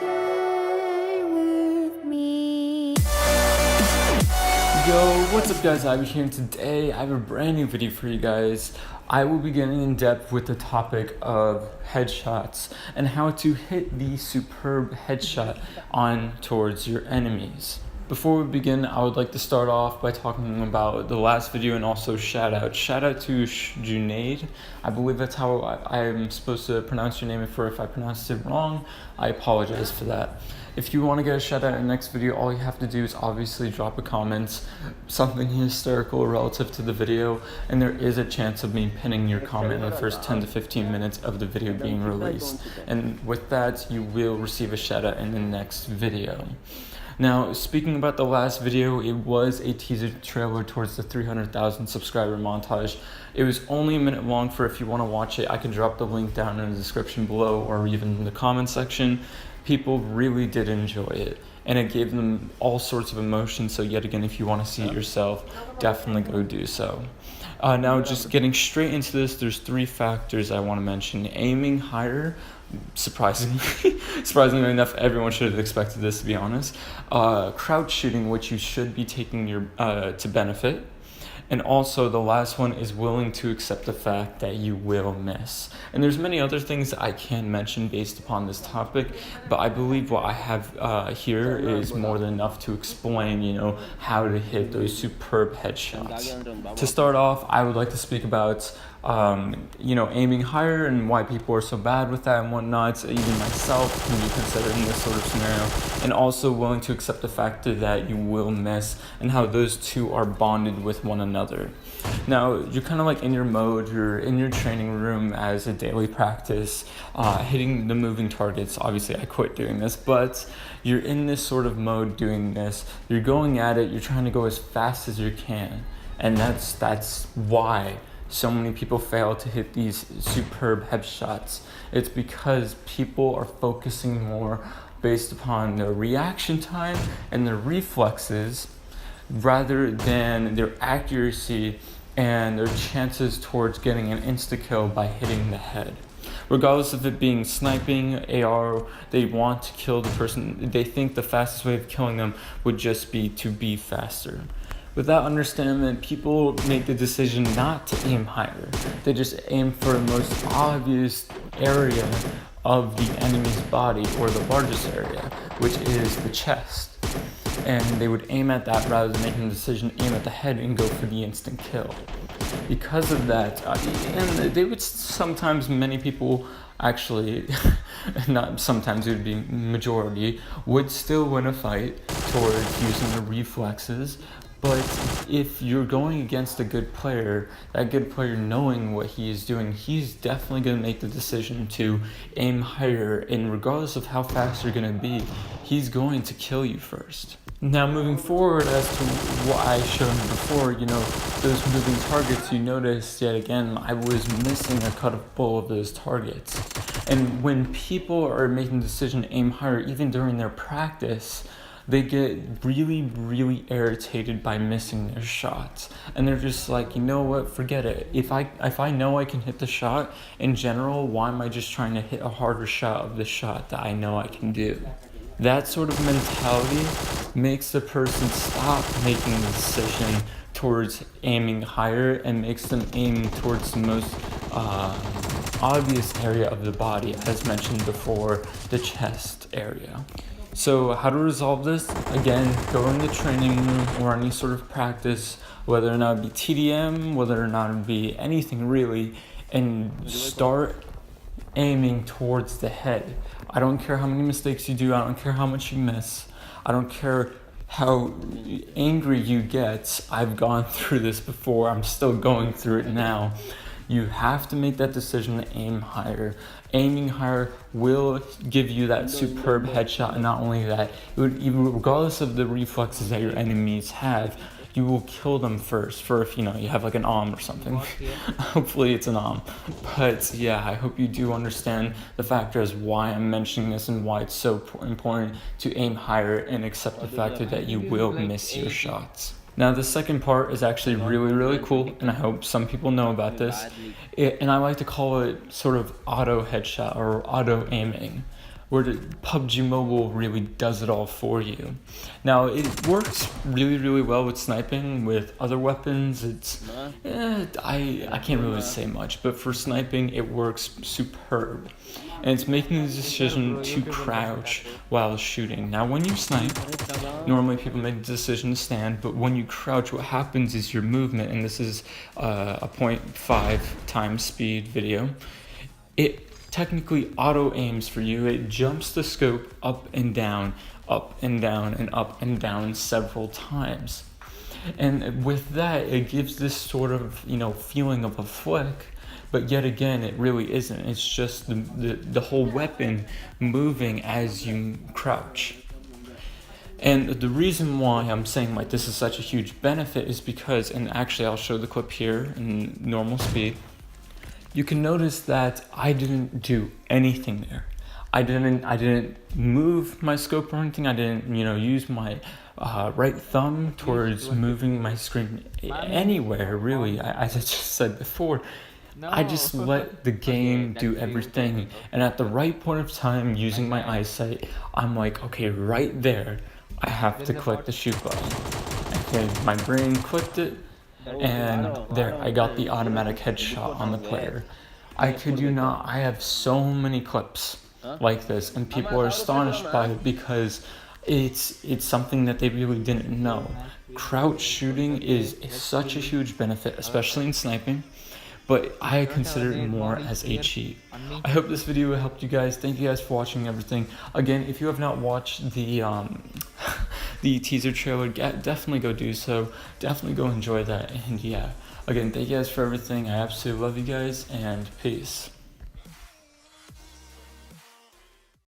stay with me. Yo, what's up guys, Ivy here, and today I have a brand new video for you guys. I will be getting in depth with the topic of headshots and how to hit the superb headshot on towards your enemies. Before we begin, I would like to start off by talking about the last video and also shout out to Junaid. I believe that's how I'm supposed to pronounce your name. If I pronounced it wrong, I apologize for that. If you want to get a shout out in the next video, all you have to do is obviously drop a comment, something hysterical relative to the video, and there is a chance of me pinning your comment in the first 10 to 15 minutes of the video being released. And with that, you will receive a shout out in the next video. Now, speaking about the last video, it was a teaser trailer towards the 300,000 subscriber montage. It was only a minute long. For if you want to watch it, I can drop the link down in the description below or even in the comment section. People really did enjoy it, and it gave them all sorts of emotions. So yet again, if you want to see it yourself, definitely go do so. Now, just getting straight into this, there's three factors I want to mention. Aiming higher, surprisingly enough, everyone should have expected this, to be honest. Crouch shooting, which you should be taking your to benefit. And also the last one is willing to accept the fact that you will miss. And there's many other things that I can mention based upon this topic, but I believe what I have here is more than enough to explain, how to hit those superb headshots. To start off, I would like to speak about aiming higher and why people are so bad with that and whatnot. Even myself can be considered in this sort of scenario, and also willing to accept the factor that you will miss and how those two are bonded with one another. Now, you're kind of like in your mode, you're in your training room as a daily practice, hitting the moving targets. Obviously, I quit doing this, but you're in this sort of mode doing this. You're going at it, you're trying to go as fast as you can, and that's why so many people fail to hit these superb headshots. It's because people are focusing more based upon their reaction time and their reflexes rather than their accuracy and their chances towards getting an insta-kill by hitting the head. Regardless of it being sniping, AR, they want to kill the person. They think the fastest way of killing them would just be to be faster. With that understanding, people make the decision not to aim higher. They just aim for the most obvious area of the enemy's body, or the largest area, which is the chest. And they would aim at that rather than making the decision to aim at the head and go for the instant kill. Because of that, and they would sometimes, many people actually, not sometimes, it would be majority, would still win a fight towards using the reflexes. But if you're going against a good player, that good player knowing what he is doing, he's definitely going to make the decision to aim higher, and regardless of how fast you're going to be, he's going to kill you first. Now, moving forward as to what I showed before, those moving targets, you notice yet again, I was missing a couple of those targets. And when people are making the decision to aim higher, even during their practice, they get really, really irritated by missing their shots. And they're just like, you know what, forget it. If I know I can hit the shot, in general, why am I just trying to hit a harder shot of the shot that I know I can do? That sort of mentality makes the person stop making the decision towards aiming higher and makes them aim towards the most obvious area of the body, as mentioned before, the chest area. So how to resolve this? Again, go in the training room or any sort of practice, whether or not it be TDM, whether or not it be anything really, and start aiming towards the head. I don't care how many mistakes you do, I don't care how much you miss, I don't care how angry you get. I've gone through this before, I'm still going through it now. You have to make that decision to aim higher. Aiming higher will give you that superb headshot, and not only that, it would, even regardless of the reflexes that your enemies have, you will kill them first. For if you have like an or something. Hopefully it's an But yeah, I hope you do understand the factors why I'm mentioning this and why it's so important to aim higher and accept the factor that you will miss your shots. Now, the second part is actually really, really cool, and I hope some people know about this. And I like to call it sort of auto headshot or auto aiming. where the PUBG Mobile really does it all for you. Now, it works really, really well with sniping. With other weapons, I can't really say much, but for sniping, it works superb. And it's making the decision to crouch while shooting. Now, when you snipe, normally people make the decision to stand, but when you crouch, what happens is your movement, and this is a 0.5 times speed video, it technically auto aims for you. It jumps the scope up and down, and up and down several times. And with that, it gives this sort of, feeling of a flick, but yet again, it really isn't. It's just the whole weapon moving as you crouch. And the reason why I'm saying like this is such a huge benefit is because, and actually I'll show the clip here in normal speed, you can notice that I didn't do anything there. I didn't move my scope or anything. I didn't, use my right thumb towards moving my screen anywhere, really. As I just said before, I just let the game do everything. And at the right point of time, using my eyesight, I'm like, okay, right there, I have to click the shoot button. Okay, my brain clicked it, and there, I got the automatic headshot on the player. I kid you not, I have so many clips like this, and people are astonished by it because it's something that they really didn't know. Crouch shooting is such a huge benefit, especially in sniping, but I consider it more as a cheat. I hope this video helped you guys. Thank you guys for watching everything. Again, if you have not watched the the teaser trailer, definitely go do so. Definitely go enjoy that. And yeah, again, thank you guys for everything. I absolutely love you guys, and peace.